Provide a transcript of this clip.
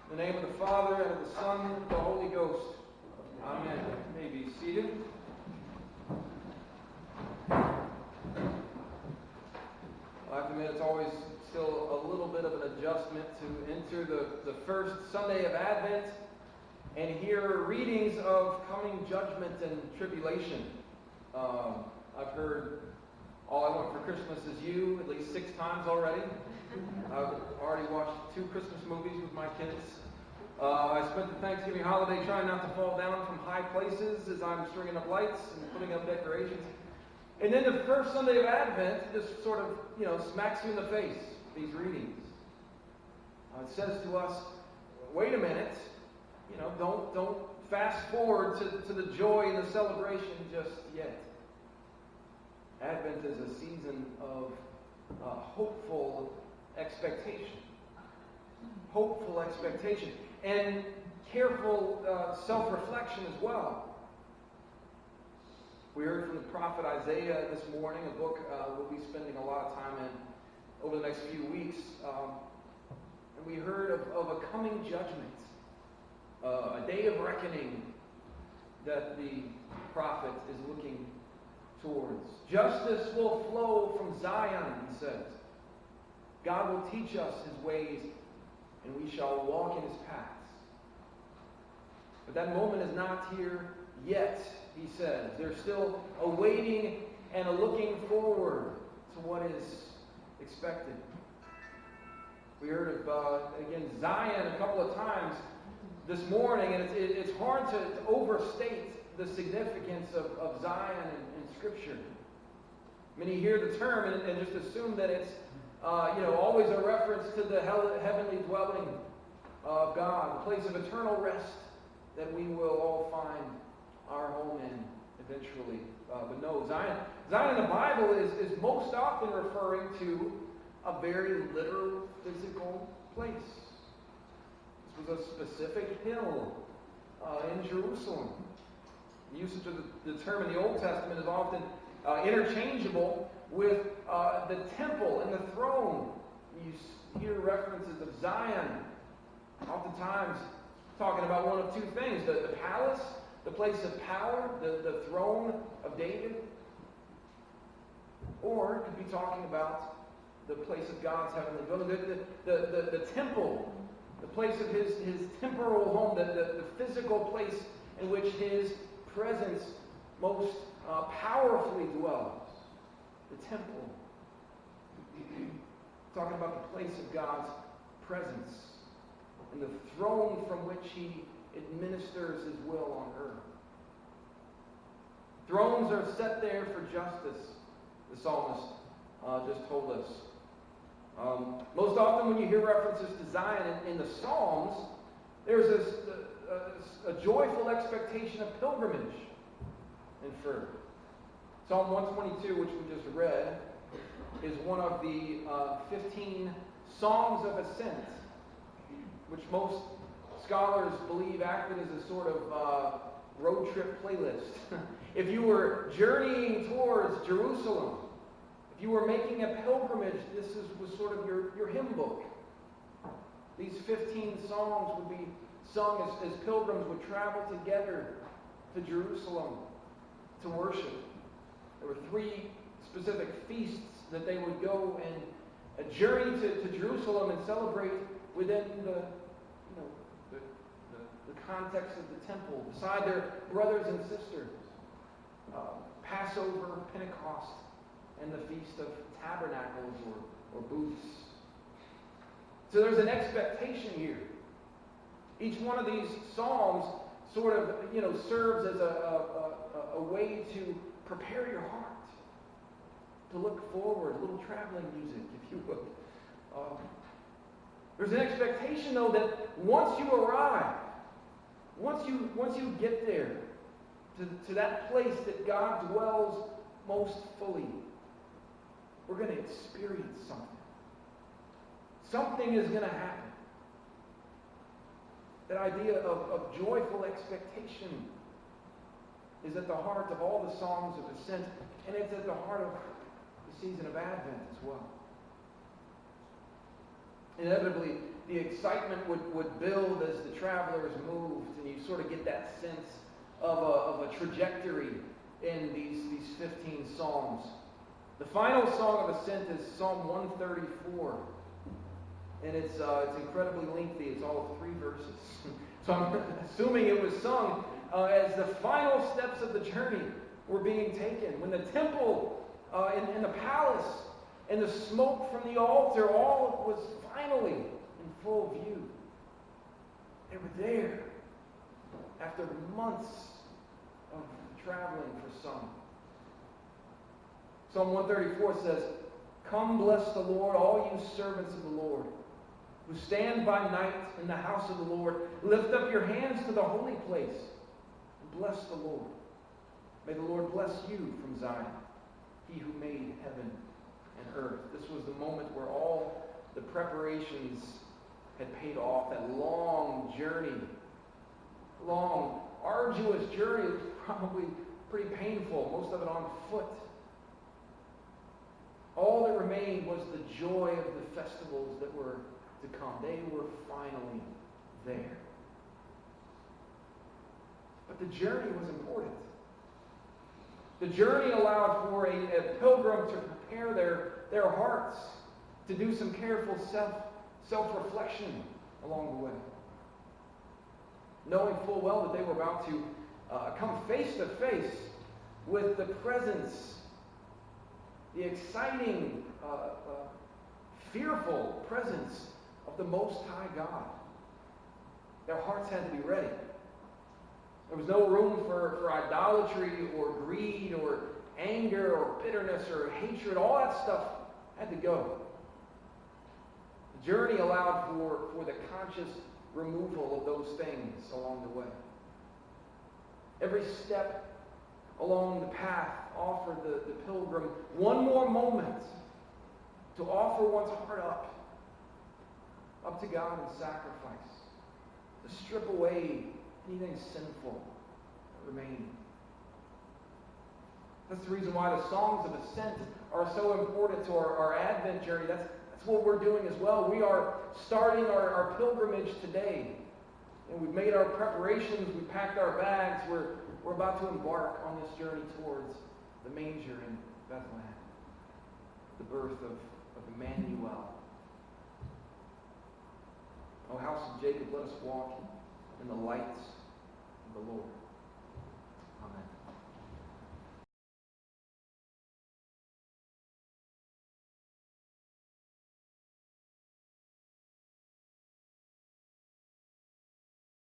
In the name of the Father, and of the Son, and of the Holy Ghost. Amen. You may be seated. I have to admit, it's always still a little bit of an adjustment to enter the first Sunday of Advent and hear readings of coming judgment and tribulation. I've heard All I Want for Christmas Is You at least 6 times already. I've already watched 2 Christmas movies with my kids. I spent the Thanksgiving holiday trying not to fall down from high places as I'm stringing up lights and putting up decorations. And then the first Sunday of Advent just sort of, smacks you in the face, these readings. It says to us, wait a minute, don't fast forward to the joy and the celebration just yet. Advent is a season of hopeful expectation. Hopeful expectation. And careful self-reflection as well. We heard from the prophet Isaiah this morning, a book we'll be spending a lot of time in over the next few weeks. And we heard of a coming judgment, a day of reckoning that the prophet is looking towards. Justice will flow from Zion, he says. God will teach us his ways, and we shall walk in his paths. But that moment is not here yet, he says. There's still a waiting and a looking forward to what is expected. We heard of, again, Zion a couple of times this morning, and it's hard to overstate the significance of Zion in Scripture. Many hear the term and just assume that it's always a reference to the heavenly dwelling of God, the place of eternal rest that we will all find our home in eventually. But no, Zion in the Bible is most often referring to a very literal, physical place. This was a specific hill in Jerusalem. The usage of the term in the Old Testament is often interchangeable with the temple and the throne. You hear references of Zion, oftentimes talking about one of 2 things: the palace, the place of power, the throne of David, or it could be talking about the place of God's heavenly dwelling, the temple, the place of his temporal home, the physical place in which his presence most powerfully dwells. The temple. Talking about the place of God's presence and the throne from which he administers his will on earth. Thrones are set there for justice, the psalmist just told us. Most often when you hear references to Zion in the Psalms, there's a joyful expectation of pilgrimage inferred. Psalm 122, which we just read, is one of the 15 songs of ascent, which most scholars believe acted as a sort of road trip playlist. If you were journeying towards Jerusalem, if you were making a pilgrimage, this was sort of your hymn book. These 15 songs would be sung as pilgrims would travel together to Jerusalem to worship. There were 3 specific feasts that they would go and journey to Jerusalem and celebrate within the context of the temple, beside their brothers and sisters. Passover, Pentecost, and the Feast of Tabernacles or Booths. So there's an expectation here. Each one of these psalms sort of, serves as a way to prepare your heart, to look forward, a little traveling music, if you would. There's an expectation, though, that once you arrive, once you get there, to that place that God dwells most fully, we're going to experience something. Something is going to happen. That idea of joyful expectation is at the heart of all the songs of ascent, and it's at the heart of the season of Advent as well. Inevitably, the excitement would build as the travelers moved, and you sort of get that sense of a trajectory in these 15 psalms. The final song of ascent is Psalm 134, and it's incredibly lengthy. It's all 3 verses. So I'm assuming it was sung as the final steps of the journey were being taken. When the temple and the palace and the smoke from the altar all was finally in full view. They were there after months of traveling for some. Psalm 134 says, "Come bless the Lord, all you servants of the Lord, who stand by night in the house of the Lord. Lift up your hands to the holy place and bless the Lord. May the Lord bless you from Zion, he who made heaven and earth." This was the moment where all the preparations had paid off. That long journey, long, arduous journey. It was probably pretty painful, most of it on foot. All that remained was the joy of the festivals that were to come. They were finally there. But the journey was important. The journey allowed for a pilgrim to prepare their hearts, to do some careful self-reflection along the way. Knowing full well that they were about to come face to face with the presence, the exciting, fearful presence of the Most High God. Their hearts had to be ready. There was no room for idolatry or greed or anger or bitterness or hatred. All that stuff had to go. The journey allowed for the conscious removal of those things along the way. Every step along the path offered the pilgrim one more moment to offer one's heart up to God in sacrifice, to strip away anything sinful that remained. That's the reason why the songs of ascent are so important to our Advent journey. That's what we're doing as well. We are starting our pilgrimage today. And we've made our preparations, we've packed our bags, we're about to embark on this journey towards the manger in Bethlehem, the birth of Emmanuel. O house of Jacob, let us walk in the lights of the Lord.